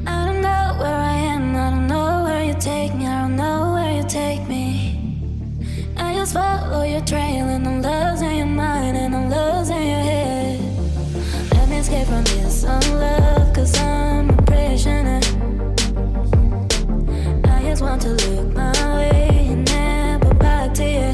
I don't know where I am, I don't know where you take me, I don't know where you take me. I just follow your trail and I'm losing your mind and I'm losing your head. Let me escape from this unlove, cause I'm a prisoner. I just want to look my way and never back to you.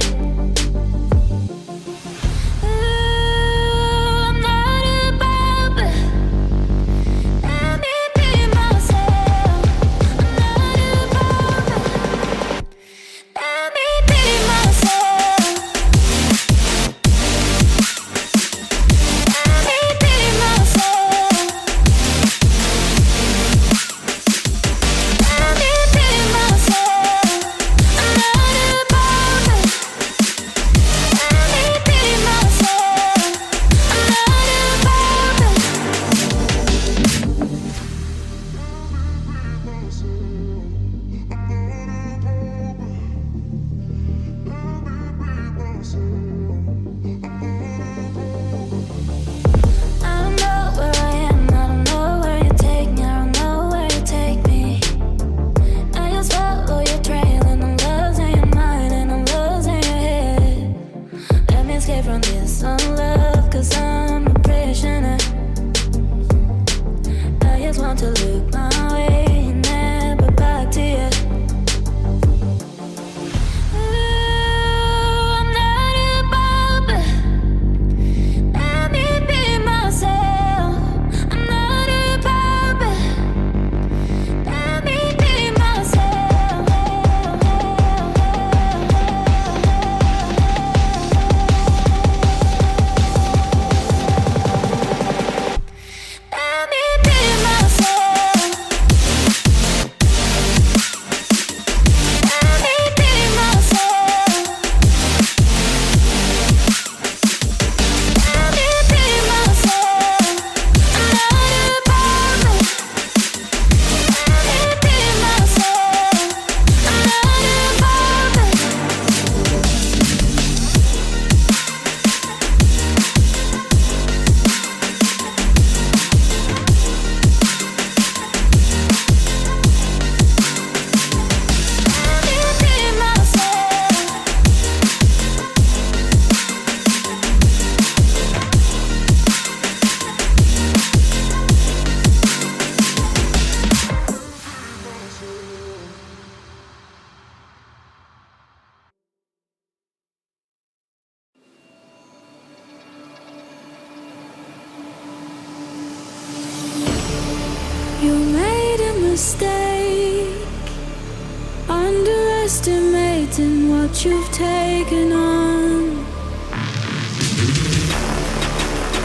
You made a mistake, underestimating what you've taken on.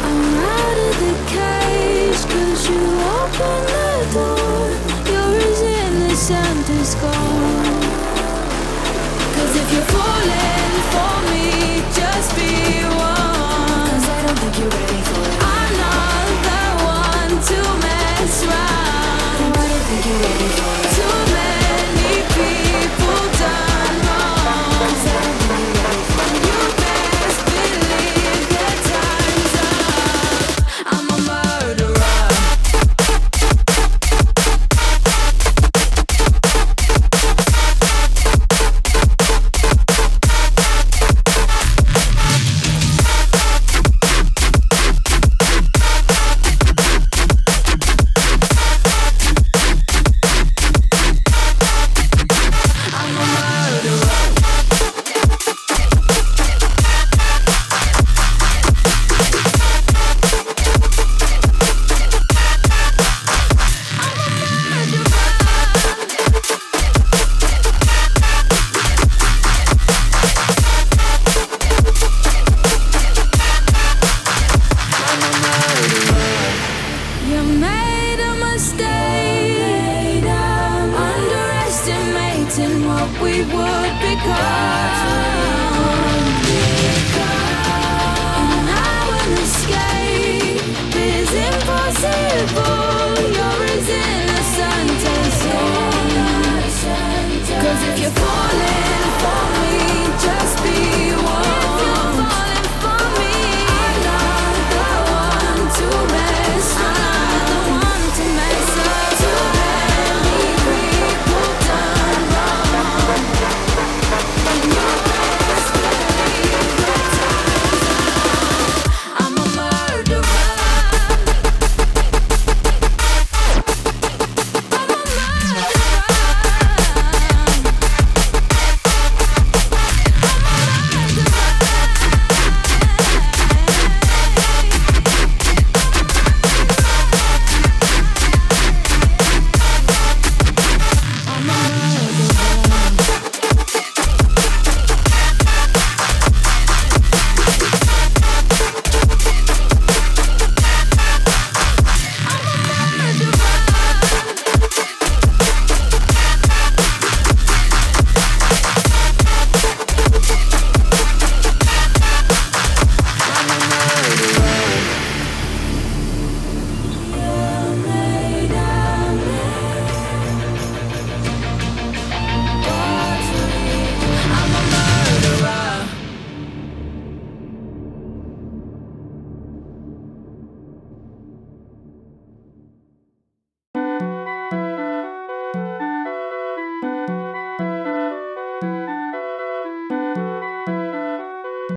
I'm out of the cage, cause you opened the door. You're as innocent as gone. Cause if you're falling for me, just be one. Cause I don't think you're ready for it. I'm not the one to mess around. I don't think you're ready for it. Too many people done wrong. Cause I don't think you're ready for it. You best believe that time's up. I'm a murderer. And now an escape is impossible.